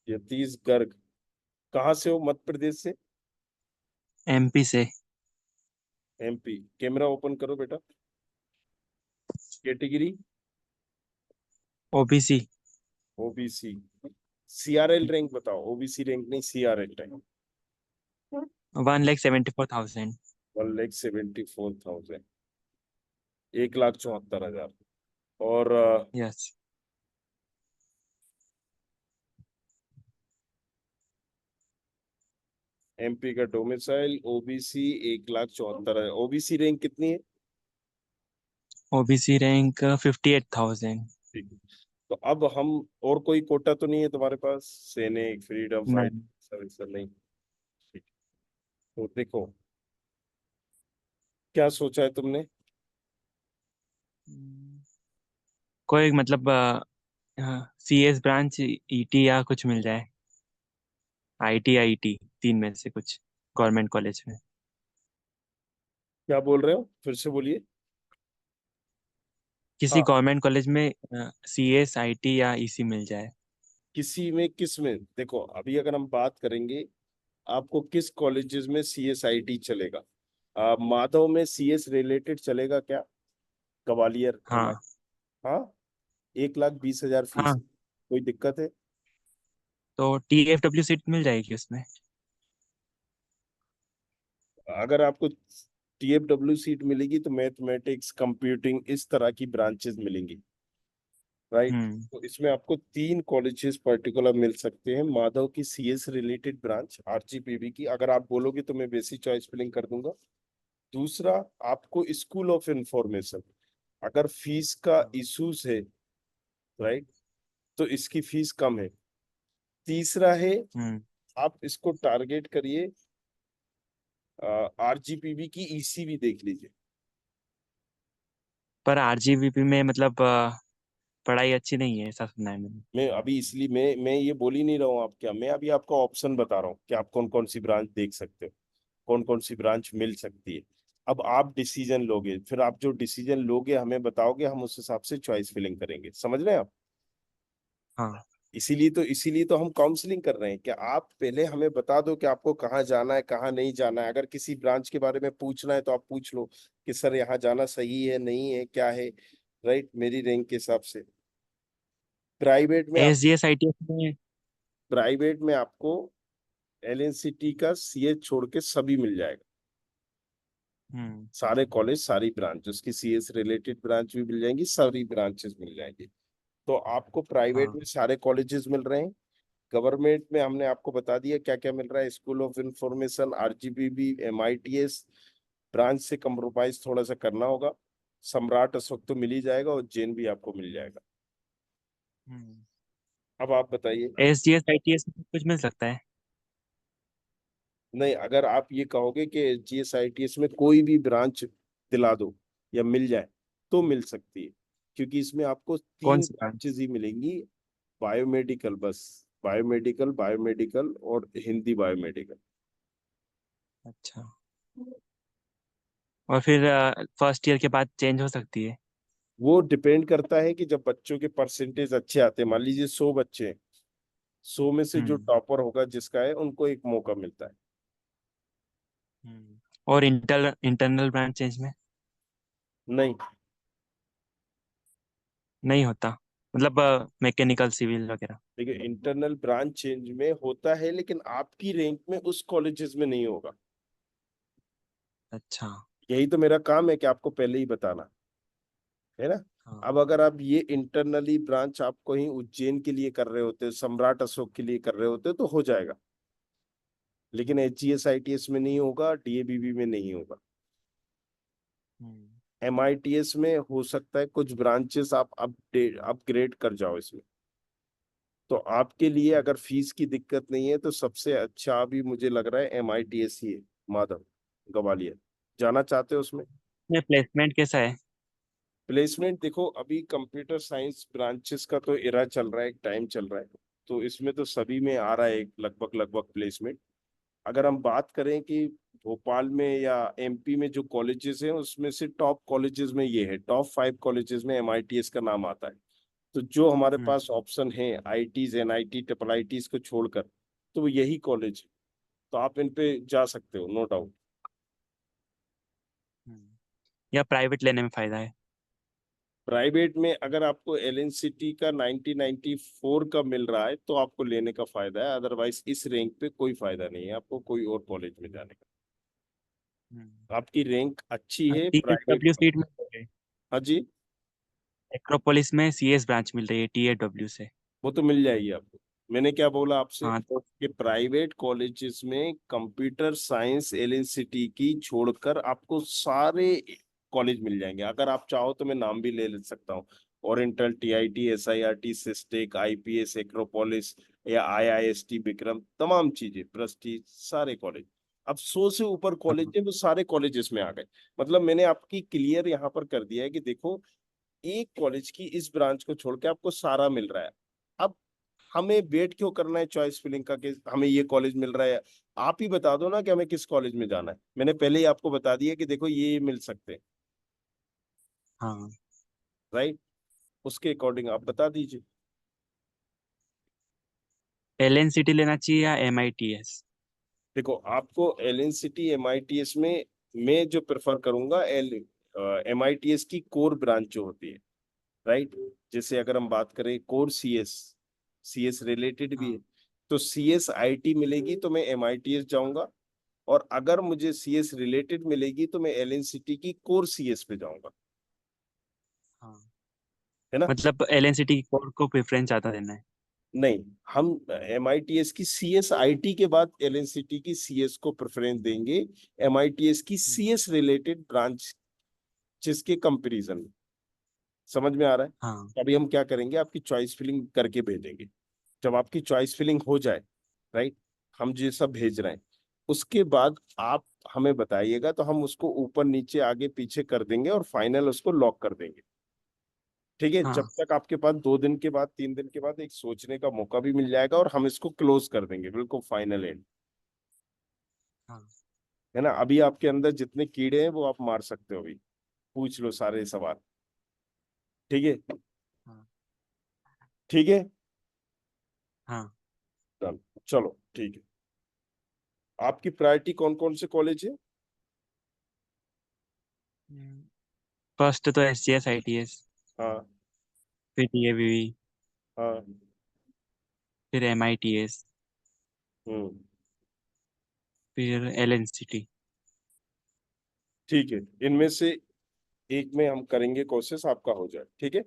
छत्तीसगढ़। कहाँ से हो, मध्य प्रदेश से? एमपी से। एमपी। कैमरा ओपन करो बेटा। Category? OBC. OBC. CRL rank बताओ, ओबीसी रैंक नहीं, सीआरएल रैंक। 1,74,000। 1,74,000। 1,74,000। और यस। एमपी का डोमिसाइल ओबीसी 1,74,000। ओबीसी रैंक कितनी है? OBC rank 58,000। ठीक है। तो अब हम, और कोई कोटा तो नहीं है तुम्हारे पास? सैनिक, फ्रीडम फाइट, नहीं। सर्विस नहीं? ठीक। तो देखो, क्या सोचा है तुमने? कोई मतलब सीएस ब्रांच, ईटी या कुछ मिल जाए। आईटी, आईटी, तीन में से कुछ गवर्नमेंट कॉलेज में। क्या बोल रहे हो, फिर से बोलिए। किसी हाँ। गवर्नमेंट कॉलेज में सीएस, आईटी या ईसी मिल जाए। किसी में, किस में? देखो अभी अगर हम बात करेंगे, आपको किस कॉलेजेस में सीएसआईटी चलेगा? माधव में सीएस रिलेटेड चलेगा क्या? ग्वालियर हाँ। हाँ। 1,20,000 फीस। हाँ, कोई दिक्कत है? तो टीएफडब्ल्यू सीट मिल जाएगी उसमें। अगर आपको टीएफडब्ल्यू सीट मिलेगी तो मैथमेटिक्स, कंप्यूटिंग, इस तरह की ब्रांचेस मिलेंगी। राइट। हम्म। तो इसमें आपको तीन कॉलेजेस पर्टिकुलर मिल सकते हैं। माधव की सीएस रिलेटेड ब्रांच, आरजीपीवी की, अगर आप बोलोगे तो मैं बेसिक चॉइस फिलिंग कर दूंगा। दूसरा, आपको स्कूल ऑफ इंफॉर्मेशन, अगर फीस का इश्यूज है, राइट, तो इसकी फीस कम है। तीसरा है, हम्म। आप इसको टारगेट करिए, आरजीपीवी की ईसीवी देख लीजिए। पर आरजीवीपी में मतलब पढ़ाई अच्छी नहीं है, ऐसा सुना है मैंने। मैं अभी इसलिए मैं ये बोल ही नहीं रहा हूँ आप क्या, मैं अभी आपको ऑप्शन बता रहा हूँ कि आप कौन कौन सी ब्रांच देख सकते हो, कौन कौन सी ब्रांच मिल सकती है। अब आप डिसीजन लोगे, फिर आप जो डिसीजन लोगे हमें बताओगे, हम उस हिसाब से चॉइस फिलिंग करेंगे। समझ रहे हैं आप? हाँ। इसीलिए तो हम काउंसलिंग कर रहे हैं कि आप पहले हमें बता दो कि आपको कहाँ जाना है, कहाँ नहीं जाना है। अगर किसी ब्रांच के बारे में पूछना है तो आप पूछ लो कि सर यहाँ जाना सही है, नहीं है, क्या है। राइट, मेरी रैंक के हिसाब से। प्राइवेट में आप, एसजीएस आईटीएस में। प्राइवेट में आपको एलएनसीटी का सीए छोड़ के सभी मिल जाएगा। हम्म। सारे कॉलेज, सारी ब्रांच, उसकी सीएस रिलेटेड ब्रांच भी मिल जाएंगी, सारी ब्रांचेस मिल जाएंगी। तो आपको प्राइवेट हाँ। में सारे कॉलेजेस मिल रहे हैं। गवर्नमेंट में हमने आपको बता दिया क्या क्या मिल रहा है। School of information, RGPV, MITS. Branch से कंप्रोमाइज थोड़ा सा करना होगा। सम्राट अशोक तो मिल ही जाएगा, और जैन भी आपको मिल जाएगा। हम्म। अब आप बताइए। एसजीएस आईटीएस में कुछ मिल सकता है। नहीं, अगर आप ये कहोगे कि जीएसआईटीएस में कोई भी ब्रांच दिला दो या मिल जाए, तो मिल सकती है। क्योंकि इसमें आपको कौन तीन सी ब्रांच? ब्रांचेज ही मिलेंगी। बायोमेडिकल, बस। बायोमेडिकल, बायोमेडिकल और हिंदी बायोमेडिकल। अच्छा। और फिर फर्स्ट ईयर के बाद चेंज हो सकती है। वो डिपेंड करता है कि जब बच्चों के परसेंटेज अच्छे आते हैं, मान लीजिए 100 बच्चे हैं, 100 में से जो हम्म। टॉपर होगा जिसका है, उनको एक मौका मिलता है। और इंटरनल ब्रांच चेंज में नहीं। नहीं होता, मतलब मैकेनिकल, सिविल वगैरह। देखिए, इंटरनल ब्रांच चेंज में होता है, लेकिन आपकी रैंक में उस कॉलेजेस में नहीं होगा। अच्छा। यही तो मेरा काम है कि आपको पहले ही बताना, है ना। हाँ। अब अगर आप ये इंटरनली ब्रांच आप कहीं उज्जैन के लिए कर रहे होते, सम्राट अशोक के लिए कर रहे होते, तो हो जाएगा। लेकिन एचजीएस आईटीएस में नहीं होगा, डीएबीबी में नहीं होगा। हम्म। एमआईटीएस में हो सकता है, कुछ ब्रांचेस आप अपडेट अपग्रेड कर जाओ इसमें। तो आपके लिए अगर फीस की दिक्कत नहीं है तो सबसे अच्छा अभी मुझे लग रहा है एमआईटीएस ही है। माधव, ग्वालियर। जाना चाहते हो उसमें? में प्लेसमेंट कैसा है? प्लेसमेंट देखो, अभी कंप्यूटर साइंस ब्रांचेस का तो इरा चल रहा है, एक टाइम चल रहा है। तो इसमें तो सभी में आ रहा है एक लगभग लगभग प्लेसमेंट। अगर हम बात करें कि भोपाल में या एमपी में जो कॉलेजेस हैं, उसमें से टॉप कॉलेजेस में ये है, टॉप 5 कॉलेजेस में एमआईटीएस का नाम आता है। तो जो हमारे हम्म। पास ऑप्शन है आईटीज, एनआईटी, ट्रिपल आईटीज को छोड़कर, तो वो यही कॉलेज है। तो आप इन पे जा सकते हो, नो डाउट। या प्राइवेट लेने में फायदा है? प्राइवेट में अगर आपको एलएनसीटी का 1994 का मिल रहा है तो आपको लेने का फायदा है, अदरवाइज इस रैंक पे कोई फायदा नहीं है आपको कोई और कॉलेज में जाने का। आपकी रैंक अच्छी है प्राइवेट। TSW सीट मिल रही है। हाँ जी, एक्रोपोलिस में CS ब्रांच मिल रही है TAW से। वो तो मिल जाएगी आपको। मैंने क्या बोला आपसे हाँ तो। कि प्राइवेट कॉलेजेस में कंप्यूटर साइंस एलएनसीटी की छोड़कर आपको सारे कॉलेज मिल जाएंगे। अगर आप चाहो तो मैं नाम भी ले सकता हूँ, Oriental, TIT, SIRT, Sistec, IPS, Acropolis या आईआईएसटी, विक्रम, तमाम चीजें, प्रेस्टीज, सारे कॉलेज। अब 100 से ऊपर कॉलेज हाँ है, वो सारे कॉलेजेस में आ गए। मतलब मैंने आपकी क्लियर यहाँ पर कर दिया है कि देखो, एक कॉलेज की इस ब्रांच को छोड़ के आपको सारा मिल रहा है। अब हमें वेट क्यों करना है चॉइस फिलिंग का कि हमें ये कॉलेज मिल रहा है? आप ही बता दो ना कि हमें किस कॉलेज में जाना है। मैंने पहले ही आपको बता दिया कि देखो ये मिल सकते हैं, हाँ। राइट? उसके अकॉर्डिंग आप बता दीजिए। LNCT लेना चाहिए या MITS? देखो, आपको एलएनसीटी, एमआईटीएस में मैं जो प्रेफर करूंगा, एमआईटीएस की कोर ब्रांच जो होती है, राइट? जैसे अगर हम बात करें कोर सीएस, सीएस रिलेटेड भी है, हाँ तो सीएस आईटी मिलेगी तो मैं एमआईटीएस जाऊंगा। और अगर मुझे सीएस रिलेटेड मिलेगी तो मैं एलएनसीटी की कोर सीएस पे जाऊंगा, हाँ। है ना? मतलब LNCT की कोर को प्रेफरेंस ज्यादा देना है। नहीं, हम एमआईटीएस की सीएस आईटी के बाद एलएनसीटी की सीएस को प्रेफरेंस देंगे, एमआईटीएस की हम्म। सीएस रिलेटेड ब्रांच जिसके कंपैरिजन में। समझ में आ रहा है? हाँ तो अभी हम क्या करेंगे, आपकी चॉइस फिलिंग करके भेजेंगे। जब आपकी चॉइस फिलिंग हो जाए, राइट, हम जो सब भेज रहे हैं, उसके बाद आप हमें बताइएगा तो हम उसको ऊपर नीचे आगे पीछे कर देंगे और फाइनल उसको लॉक कर देंगे। ठीक है? जब हाँ तक आपके पास 2 दिन के बाद, 3 दिन के बाद एक सोचने का मौका भी मिल जाएगा और हम इसको क्लोज कर देंगे, बिल्कुल फाइनल एंड। हाँ है ना? अभी आपके अंदर जितने कीड़े हैं वो आप मार सकते हो, अभी पूछ लो सारे सवाल। ठीक है? हाँ ठीक है, हाँ। चलो चलो ठीक है। आपकी प्रायोरिटी कौन कौन से कॉलेज है? फर्स्ट तो SGS ITS, हाँ, फिर DAVV, हाँ। फिर MITS, हम्म। फिर LNCT। ठीक है, इनमें से एक में हम करेंगे कोशिश आपका हो जाए, ठीक है?